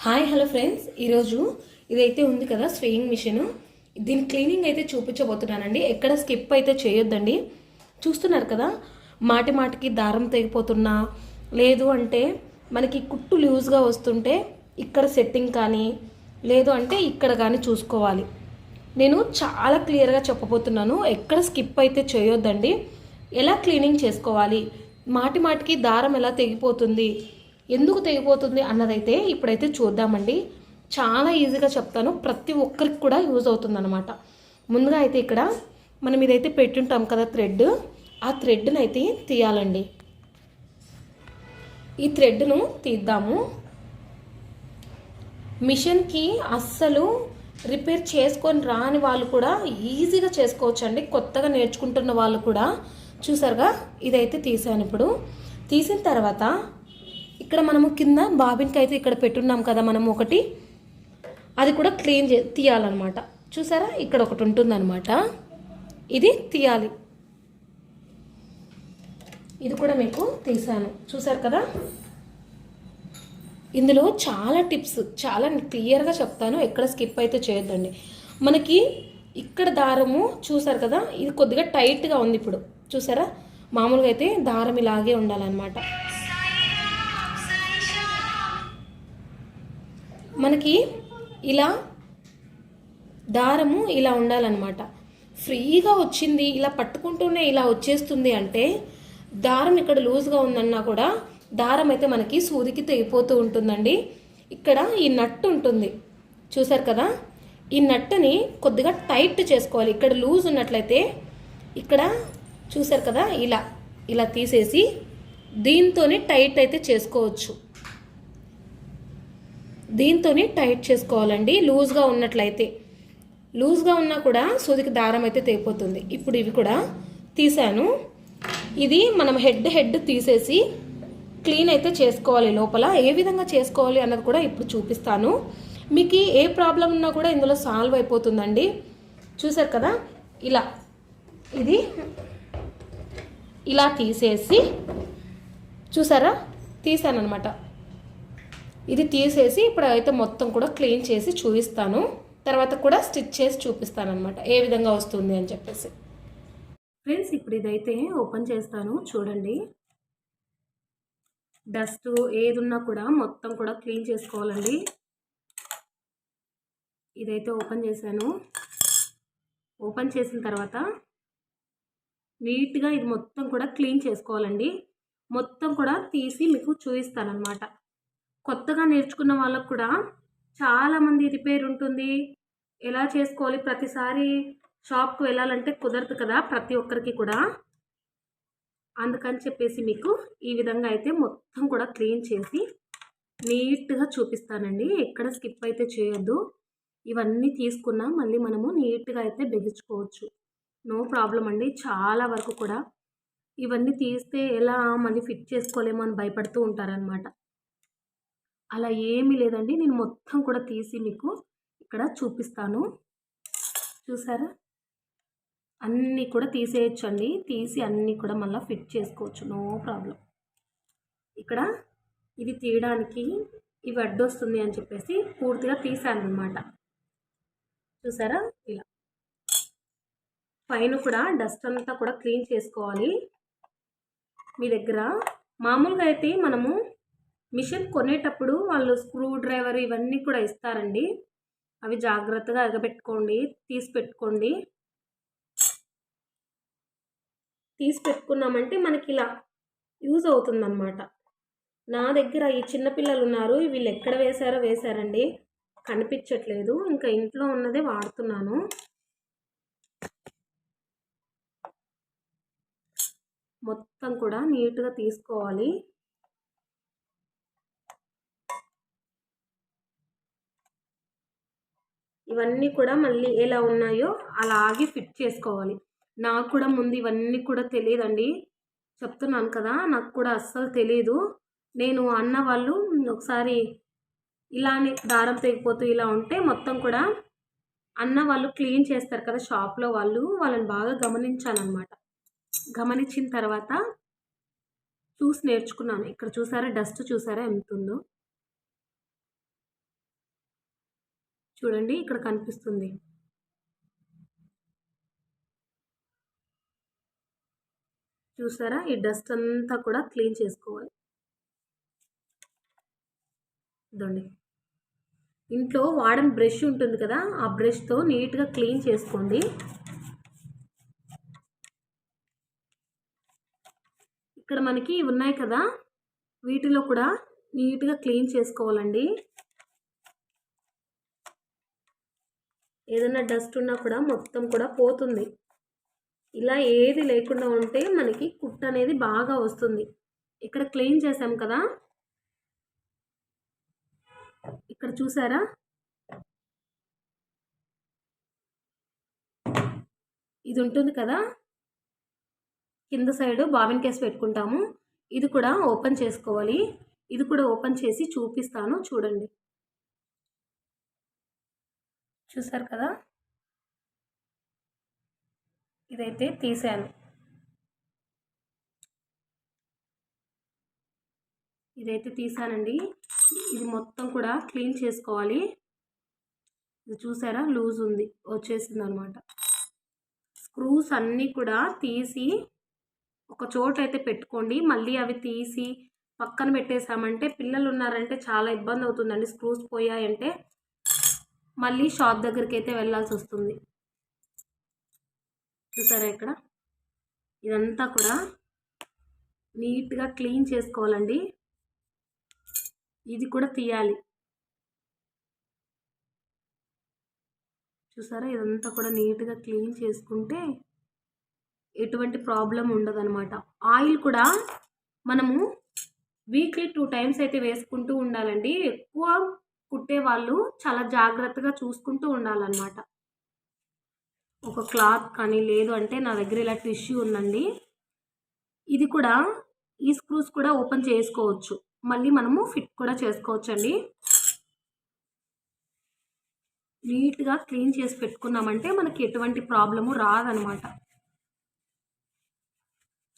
Hi hello friends, ఈరోజు ఇదైతే ఉంది కదా స్వింగ్ మిషన్. దీని క్లీనింగ్ అయితే చూపించబోతున్నానండి. ఎక్కడ స్కిప్ అయితే చేయొద్దండి. చూస్తున్నారు కదా, మాటి మాటికి దారం తెగిపోతున్నా, లేదు అంటే మనకి కుట్టు లూజ్గా వస్తుంటే ఇక్కడ సెట్టింగ్ కానీ, లేదు అంటే ఇక్కడ కానీ చూసుకోవాలి. నేను చాలా క్లియర్గా చెప్పబోతున్నాను. ఎక్కడ స్కిప్ అయితే చేయొద్దండి. ఎలా క్లీనింగ్ చేసుకోవాలి, మాటి మాటికి దారం ఎలా తెగిపోతుంది, ఎందుకు తెగిపోతుంది అన్నదైతే ఇప్పుడైతే చూద్దామండి. చాలా ఈజీగా చెప్తాను, ప్రతి ఒక్కరికి కూడా యూజ్ అవుతుంది అనమాట. ముందుగా అయితే ఇక్కడ మనం ఇదైతే పెట్టుంటాం కదా థ్రెడ్, ఆ థ్రెడ్ని అయితే తీయాలండి. ఈ థ్రెడ్ను తీద్దాము. మిషన్కి అస్సలు రిపేర్ చేసుకొని రాని వాళ్ళు కూడా ఈజీగా చేసుకోవచ్చు అండి. కొత్తగా నేర్చుకుంటున్న వాళ్ళు కూడా. చూసారుగా, ఇదైతే తీసాను. ఇప్పుడు తీసిన తర్వాత ఇక్కడ మనము కింద బాబిన్కి అయితే ఇక్కడ పెట్టున్నాం కదా మనం ఒకటి, అది కూడా క్లీన్ తీయాలన్నమాట. చూసారా, ఇక్కడ ఒకటి ఉంటుందన్నమాట, ఇది తీయాలి. ఇది కూడా మీకు తీసాను, చూసారు కదా. ఇందులో చాలా టిప్స్, చాలా క్లియర్గా చెప్తాను, ఎక్కడ స్కిప్ అయితే చేయొద్దండి. మనకి ఇక్కడ దారము చూసారు కదా, ఇది కొద్దిగా టైట్గా ఉంది. ఇప్పుడు చూసారా, మామూలుగా అయితే దారం ఇలాగే ఉండాలన్నమాట. మనకి ఇలా దారము ఇలా ఉండాలన్నమాట. ఫ్రీగా వచ్చింది, ఇలా పట్టుకుంటూనే ఇలా వచ్చేస్తుంది అంటే దారం ఇక్కడ లూజ్గా ఉందన్నా కూడా దారం అయితే మనకి సూదికి తెగిపోతూ ఉంటుందండి. ఇక్కడ ఈ నట్టు ఉంటుంది, చూసారు కదా. ఈ నట్టుని కొద్దిగా టైట్ చేసుకోవాలి. ఇక్కడ లూజ్ ఉన్నట్లయితే ఇక్కడ చూసారు కదా, ఇలా ఇలా తీసేసి దీంతోనే టైట్ అయితే చేసుకోవచ్చు. దీంతోనే టైట్ చేసుకోవాలండి. లూజ్గా ఉన్నట్లయితే, లూజ్గా ఉన్నా కూడా సూదికి దారం అయితే తెగిపోతుంది. ఇప్పుడు ఇవి కూడా తీసాను. ఇది మనం హెడ్ తీసేసి క్లీన్ అయితే చేసుకోవాలి. లోపల ఏ విధంగా చేసుకోవాలి అన్నది కూడా ఇప్పుడు చూపిస్తాను. మీకు ఏ ప్రాబ్లం ఉన్నా కూడా ఇందులో సాల్వ్ అయిపోతుందండి. చూసారు కదా, ఇలా ఇది ఇలా తీసేసి, చూసారా, తీసాను అనమాట. ఇది తీసేసి ఇప్పుడు అయితే మొత్తం కూడా క్లీన్ చేసి చూపిస్తాను. తర్వాత కూడా స్టిచ్ చేసి చూపిస్తాను అనమాట, ఏ విధంగా వస్తుంది అని చెప్పేసి. ఫ్రెండ్స్, ఇప్పుడు ఇదైతే ఓపెన్ చేస్తాను, చూడండి. డస్ట్ ఏది ఉన్నా కూడా మొత్తం కూడా క్లీన్ చేసుకోవాలండి. ఇదైతే ఓపెన్ చేశాను. ఓపెన్ చేసిన తర్వాత నీట్గా ఇది మొత్తం కూడా క్లీన్ చేసుకోవాలండి. మొత్తం కూడా తీసి మీకు చూపిస్తానమాట. కొత్తగా నేర్చుకున్న వాళ్ళకు కూడా చాలామంది రిపేర్ ఉంటుంది, ఎలా చేసుకోవాలి, ప్రతిసారి షాప్కి వెళ్ళాలంటే కుదరదు కదా ప్రతి ఒక్కరికి కూడా. అందుకని చెప్పేసి మీకు ఈ విధంగా అయితే మొత్తం కూడా క్లీన్ చేసి నీట్గా చూపిస్తానండి. ఎక్కడ స్కిప్ అయితే చేయొద్దు. ఇవన్నీ తీసుకున్నా మళ్ళీ మనము నీట్గా అయితే బిగించుకోవచ్చు, నో ప్రాబ్లం అండి. చాలా వరకు కూడా ఇవన్నీ తీస్తే ఎలా మళ్ళీ ఫిట్ చేసుకోలేమో అని భయపడుతూ ఉంటారనమాట. అలా ఏమీ లేదండి, నేను మొత్తం కూడా తీసి మీకు ఇక్కడ చూపిస్తాను. చూసారా, అన్నీ కూడా తీసేయచ్చు అండి. తీసి అన్నీ కూడా మళ్ళీ ఫిట్ చేసుకోవచ్చు, నో ప్రాబ్లం. ఇక్కడ ఇది తీయడానికి ఇవి అడ్డొస్తుంది అని చెప్పేసి పూర్తిగా తీసాను అనమాట. చూసారా, ఇలా పైన కూడా డస్ట్ అంతా కూడా క్లీన్ చేసుకోవాలి. మీ దగ్గర మామూలుగా అయితే మనము మిషన్ కొనేటప్పుడు వాళ్ళు స్క్రూ డ్రైవర్ ఇవన్నీ కూడా ఇస్తారండి. అవి జాగ్రత్తగా ఎగబెట్టుకోండి, తీసి పెట్టుకున్నామంటే మనకి ఇలా యూజ్ అవుతుందన్నమాట. నా దగ్గర ఈ చిన్నపిల్లలు ఉన్నారు, వీళ్ళు ఎక్కడ వేశారండి, కనిపించట్లేదు. ఇంకా ఇంట్లో ఉన్నదే వాడుతున్నాను. మొత్తం కూడా నీట్గా తీసుకోవాలి. ఇవన్నీ కూడా మళ్ళీ ఎలా ఉన్నాయో అలాగే ఫిట్ చేసుకోవాలి. నాకు కూడా ముందు ఇవన్నీ కూడా తెలియదండి, చెప్తున్నాను కదా, నాకు కూడా అస్సలు తెలియదు. నేను అన్న వాళ్ళు ఒకసారి ఇలానే దారం తెగిపోతూ ఇలా ఉంటే మొత్తం కూడా అన్న వాళ్ళు క్లీన్ చేస్తారు కదా షాప్లో వాళ్ళని బాగా గమనించానమాట. గమనించిన తర్వాత చూసి నేర్చుకున్నాను. ఇక్కడ చూసారా, డస్ట్ చూసారా ఎంత ఉందో. చూడండి ఇక్కడ కనిపిస్తుంది. చూసారా? ఈ డస్ట్ అంతా కూడా క్లీన్ చేసుకోవాలి. ఇదండి. ఇంట్లో వాడని బ్రష్ ఉంటుంది కదా, ఆ బ్రష్‌తో నీట్‌గా క్లీన్ చేసుకోండి. ఇక్కడ మనకి ఇవి ఉన్నాయి కదా, వీటిలో కూడా నీట్‌గా క్లీన్ చేసుకోవాలండి. ఏదైనా డస్ట్ ఉన్నా కూడా మొత్తం కూడా పోతుంది. ఇలా ఏది లేకుండా ఉంటే మనకి కుట్టు అనేది బాగా వస్తుంది. ఇక్కడ క్లీన్ చేసాం కదా, ఇక్కడ చూసారా? ఇది ఉంటుంది కదా, కింద సైడు బాబిన్ కేస్ పెట్టుకుంటాము. ఇది కూడా ఓపెన్ చేసుకోవాలి. ఇది కూడా ఓపెన్ చేసి చూపిస్తాను చూడండి. చూసారు కదా, ఇదైతే తీసాను. ఇదైతే తీసానండి. ఇది మొత్తం కూడా క్లీన్ చేసుకోవాలి. ఇది చూసారా, లూజ్ ఉంది, వచ్చేసింది అనమాట. స్క్రూస్ అన్నీ కూడా తీసి ఒక చోట అయితే పెట్టుకోండి. మళ్ళీ అవి తీసి పక్కన పెట్టేసామంటే పిల్లలు ఉన్నారంటే చాలా ఇబ్బంది అవుతుందండి. స్క్రూస్ పోయాయంటే మళ్ళీ షాప్ దగ్గరికి అయితే వెళ్ళాల్సి వస్తుంది. చూసారా ఇక్కడ ఇదంతా కూడా నీట్గా క్లీన్ చేసుకోవాలండి. ఇది కూడా తీయాలి. చూసారా, ఇదంతా కూడా నీట్గా క్లీన్ చేసుకుంటే ఎటువంటి ప్రాబ్లం ఉండదన్నమాట. ఆయిల్ కూడా మనము వీక్లీ 2 టైమ్స్ అయితే వేసుకుంటూ ఉండాలండి. ఎక్కువ కుట్టే వాళ్ళు చాలా జాగ్రత్తగా చూసుకుంటూ ఉండాలన్నమాట. ఒక క్లాత్ కానీ లేదు అంటే నా దగ్గర ఇలా టిష్యూ ఉందండి. ఇది కూడా ఈ స్క్రూస్ కూడా ఓపెన్ చేసుకోవచ్చు. మళ్ళీ మనము ఫిట్ కూడా చేసుకోవచ్చండి. నీట్గా క్లీన్ చేసి పెట్టుకున్నామంటే మనకి ఎటువంటి ప్రాబ్లము రాదనమాట.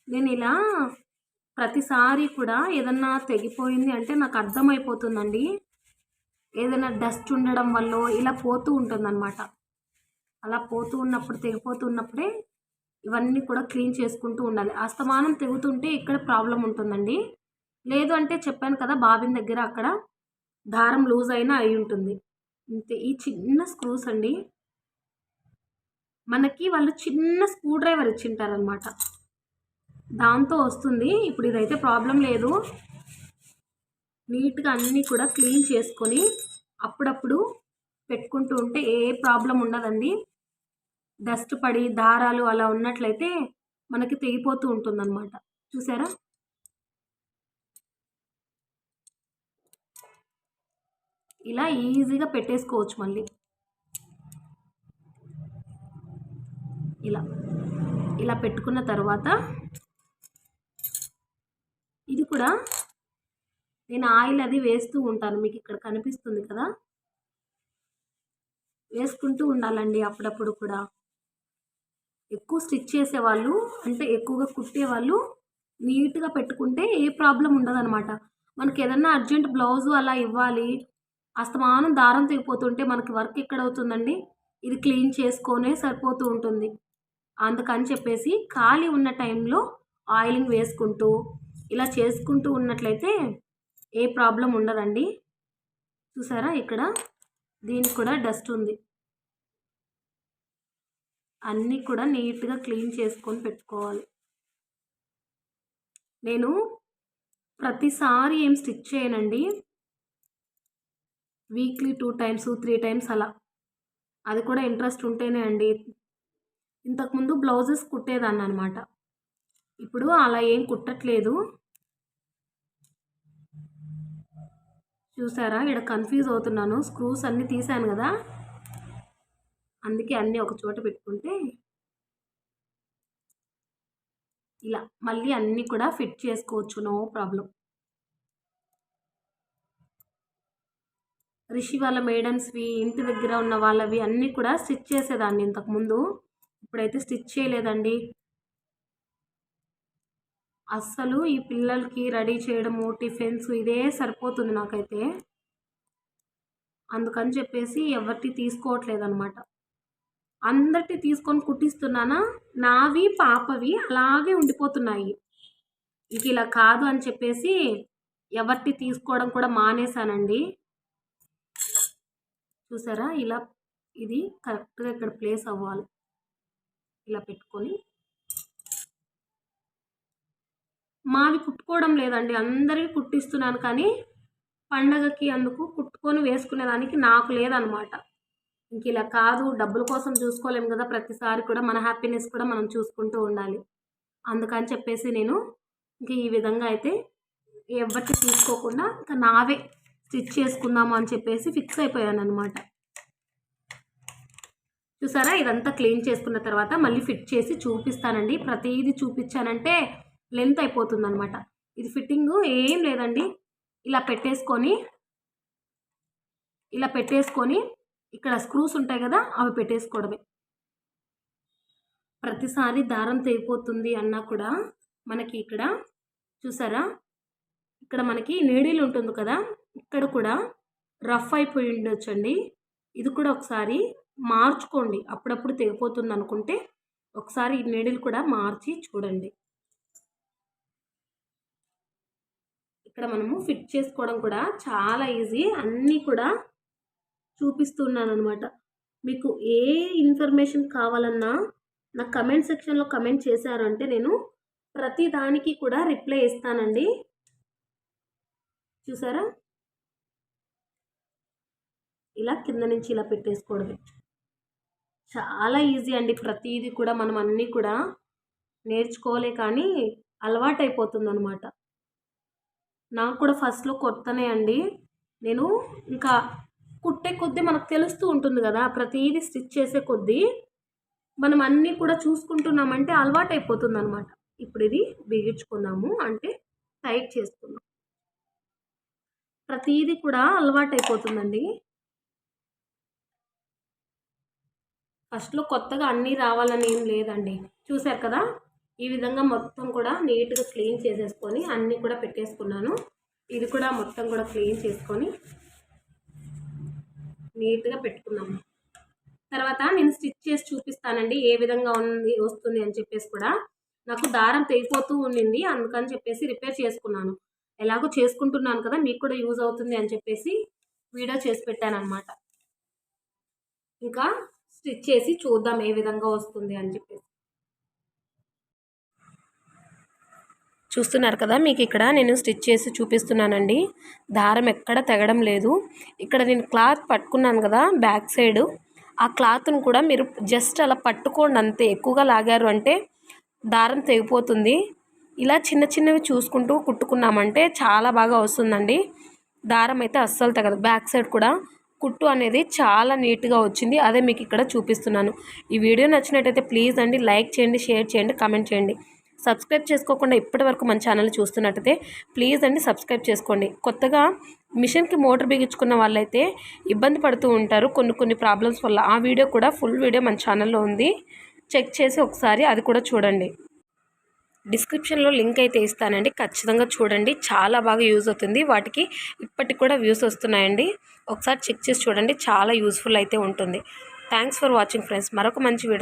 నేను ఇలా ప్రతిసారి కూడా ఏదన్నా తెగిపోయింది అంటే నాకు అర్థమైపోతుందండి. ఏదైనా డస్ట్ ఉండడం వల్ల ఇలా పోతూ ఉంటుందన్నమాట. అలా పోతూ ఉన్నప్పుడు, తెగిపోతూ ఉన్నప్పుడే ఇవన్నీ కూడా క్లీన్ చేసుకుంటూ ఉండాలి. అస్తమానం తెగుతుంటే ఇక్కడ ప్రాబ్లం ఉంటుందండి. లేదు అంటే చెప్పాను కదా, బాబిన్ దగ్గర అక్కడ దారం లూజ్ అయినా అయి ఉంటుంది. ఇంతే. ఈ చిన్న స్క్రూస్ అండి, మనకి వాళ్ళు చిన్న స్క్రూ డ్రైవర్ ఇచ్చింటారనమాట, దాంతో వస్తుంది. ఇప్పుడు ఇదైతే ప్రాబ్లం లేదు. నీట్గా అన్నీ కూడా క్లీన్ చేసుకొని అప్పుడప్పుడు పెట్టుకుంటూ ఉంటే ఏ ప్రాబ్లం ఉండదండి. డస్ట్ పడి దారాలు అలా ఉన్నట్లయితే మనకి తెగిపోతూ ఉంటుందన్నమాట. చూసారా, ఇలా ఈజీగా పెట్టేసుకోవచ్చు. మళ్ళీ ఇలా ఇలా పెట్టుకున్న తర్వాత ఇది కూడా నేను ఆయిల్ అది వేస్తూ ఉంటాను. మీకు ఇక్కడ కనిపిస్తుంది కదా, వేసుకుంటూ ఉండాలండి అప్పుడప్పుడు కూడా. ఎక్కువ స్టిచ్ చేసేవాళ్ళు అంటే ఎక్కువగా కుట్టేవాళ్ళు నీట్గా పెట్టుకుంటే ఏ ప్రాబ్లం ఉండదన్నమాట. మనకి ఏదన్నా అర్జెంట్ బ్లౌజు అలా ఇవ్వాలి, అస్తమానం దారం తెగిపోతుంటే మనకి వర్క్ ఎక్కడ అవుతుందండి. ఇది క్లీన్ చేసుకొనే సరిపోతూ ఉంటుంది. అందుకని చెప్పేసి ఖాళీ ఉన్న టైంలో ఆయిలింగ్ వేసుకుంటూ ఇలా చేసుకుంటూ ఉన్నట్లయితే ఏ ప్రాబ్లం ఉండదండి. చూసారా, ఇక్కడ దీనికి కూడా డస్ట్ ఉంది. అన్నీ కూడా నీట్గా క్లీన్ చేసుకొని పెట్టుకోవాలి. నేను ప్రతిసారి ఏం స్టిచ్ చేయనండి. వీక్లీ 2 టైమ్స్ 3 టైమ్స్ అలా. అది కూడా ఇంట్రెస్ట్ ఉంటేనే అండి. ఇంతకుముందు బ్లౌజెస్ కుట్టేదాన్ని అనమాట. ఇప్పుడు అలా ఏం కుట్టట్లేదు. చూసారా, ఇక్కడ కన్ఫ్యూజ్ అవుతున్నాను. స్క్రూస్ అన్నీ తీసాను కదా, అందుకే అన్నీ ఒక చోట పెట్టుకుంటే ఇలా మళ్ళీ అన్నీ కూడా ఫిట్ చేసుకోవచ్చు, నో ప్రాబ్లం. రిషి వాళ్ళ మేడమ్స్వి, ఇంటి దగ్గర ఉన్న వాళ్ళవి అన్నీ కూడా స్టిచ్ చేసేదాన్ని ఇంతకుముందు. ఇప్పుడైతే స్టిచ్ చేయలేదండి. అస్సలు ఈ పిల్లలకి రెడీ చేయడము, టిఫిన్స్ ఇదే సరిపోతుంది నాకైతే. అందుకని చెప్పేసి ఎవరిది తీసుకోవట్లేదనమాట. అందరివి తీసుకొని కుట్టిస్తున్నానా, నావి పాపవి అలాగే ఉండిపోతున్నాయి. ఇంక ఇలా కాదు అని చెప్పేసి ఎవరిది తీసుకోవడం కూడా మానేశానండి. చూసారా, ఇలా ఇది కరెక్ట్‌గా ఇక్కడ ప్లేస్ అవ్వాలి. ఇలా పెట్టుకొని మావి కుట్టుకోవడం లేదండి, అందరివి కుట్టిస్తున్నాను. కానీ పండగకి అందుకు కుట్టుకొని వేసుకునేదానికి నాకు లేదనమాట. ఇంక ఇలా కాదు, డబ్బుల కోసం చూసుకోలేము కదా, ప్రతిసారి కూడా మన హ్యాపీనెస్ కూడా మనం చూసుకుంటూ ఉండాలి. అందుకని చెప్పేసి నేను ఇంక ఈ విధంగా అయితే ఎవరికి తీసుకోకుండా ఇంకా నావే స్టిచ్ చేసుకుందాము అని చెప్పేసి ఫిక్స్ అయిపోయానమాట. చూసారా, ఇదంతా క్లీన్ చేసుకున్న తర్వాత మళ్ళీ ఫిట్ చేసి చూపిస్తానండి. ప్రతిదీ చూపించానంటే లెంత్ అయిపోతుంది అనమాట. ఇది ఫిట్టింగ్ ఏం లేదండి, ఇలా పెట్టేసుకొని ఇక్కడ స్క్రూస్ ఉంటాయి కదా, అవి పెట్టేసుకోవడమే. ప్రతిసారి దారం తెగిపోతుంది అన్నా కూడా మనకి ఇక్కడ చూసారా, ఇక్కడ మనకి నీడిల్ ఉంటుంది కదా, ఇక్కడ కూడా రఫ్ అయిపోయి ఉండొచ్చండి. ఇది కూడా ఒకసారి మార్చుకోండి. అప్పుడప్పుడు తెగిపోతుంది అనుకుంటే ఒకసారి ఈ నీడిల్ కూడా మార్చి చూడండి. ఇక్కడ మనము ఫిట్ చేసుకోవడం కూడా చాలా ఈజీ. అన్నీ కూడా చూపిస్తున్నాను అనమాట. మీకు ఏ ఇన్ఫర్మేషన్ కావాలన్నా నాకు కమెంట్ సెక్షన్లో కమెంట్ చేశారు అంటే నేను ప్రతి దానికి కూడా రిప్లై ఇస్తానండి. చూసారా, ఇలా కింద నుంచి ఇలా పెట్టేసుకోవడమే. చాలా ఈజీ అండి. ప్రతిదీ కూడా మనం అన్నీ కూడా నేర్చుకోలే కానీ అలవాటు అయిపోతుంది అనమాట. నాకు కూడా ఫస్ట్లో కొత్తనే అండి. నేను ఇంకా కుట్టే కొద్దీ మనకు తెలుస్తూ ఉంటుంది కదా, ప్రతిదీ స్టిచ్ చేసే కొద్దీ మనం అన్నీ కూడా చూసుకుంటున్నామంటే అలవాటు అయిపోతుంది అనమాట. ఇప్పుడు ఇది బిగించుకుందాము, అంటే టైట్ చేసుకుందాం. ప్రతిదీ కూడా అలవాటు అయిపోతుందండి. ఫస్ట్లో కొత్తగా అన్నీ రావాలని ఏం లేదండి. చూసారు కదా, ఈ విధంగా మొత్తం కూడా నీట్గా క్లీన్ చేసేసుకొని అన్నీ కూడా పెట్టేసుకున్నాను. ఇది కూడా మొత్తం కూడా క్లీన్ చేసుకొని నీట్గా పెట్టుకున్నాము. తర్వాత నేను స్టిచ్ చేసి చూపిస్తానండి ఏ విధంగా వస్తుంది అని చెప్పేసి. కూడా నాకు దారం తెగిపోతూ ఉండింది, అందుకని చెప్పేసి రిపేర్ చేసుకున్నాను. ఎలాగో చేసుకుంటున్నాను కదా, మీకు కూడా యూజ్ అవుతుంది అని చెప్పేసి వీడియో చేసి పెట్టాను అనమాట. ఇంకా స్టిచ్ చేసి చూద్దాం ఏ విధంగా వస్తుంది అని చెప్పేసి. చూస్తున్నారు కదా, మీకు ఇక్కడ నేను స్టిచ్ చేసి చూపిస్తున్నానండి. దారం ఎక్కడ తెగడం లేదు. ఇక్కడ నేను క్లాత్ పట్టుకున్నాను కదా బ్యాక్ సైడ్, ఆ క్లాత్ను కూడా మీరు జస్ట్ అలా పట్టుకోండి అంతే. ఎక్కువగా లాగారు అంటే దారం తెగిపోతుంది. ఇలా చిన్న చిన్నవి చూసుకుంటూ కుట్టుకున్నామంటే చాలా బాగా వస్తుందండి. దారం అయితే అస్సలు తెగదు. బ్యాక్ సైడ్ కూడా కుట్టు అనేది చాలా నీట్గా వచ్చింది. అదే మీకు ఇక్కడ చూపిస్తున్నాను. ఈ వీడియో నచ్చినట్టయితే ప్లీజ్ అండి లైక్ చేయండి, షేర్ చేయండి, కామెంట్ చేయండి. సబ్స్క్రైబ్ చేసుకోకుండా ఇప్పటి వరకు మన ఛానల్ చూస్తున్నట్టయితే ప్లీజ్ అండి సబ్స్క్రైబ్ చేసుకోండి. కొత్తగా మిషన్కి మోటార్ బిగించుకున్న వాళ్ళైతే ఇబ్బంది పడుతూ ఉంటారు కొన్ని ప్రాబ్లమ్స్ వల్ల. ఆ వీడియో కూడా ఫుల్ వీడియో మన ఛానల్లో ఉంది, చెక్ చేసి ఒకసారి అది కూడా చూడండి. డిస్క్రిప్షన్లో లింక్ అయితే ఇస్తానండి, ఖచ్చితంగా చూడండి. చాలా బాగా యూజ్ అవుతుంది. వాటికి ఇప్పటికి కూడా వ్యూస్ వస్తున్నాయండి. ఒకసారి చెక్ చేసి చూడండి, చాలా యూస్ఫుల్ అయితే ఉంటుంది. Thanks for watching friends. మరొక మంచి వీడియో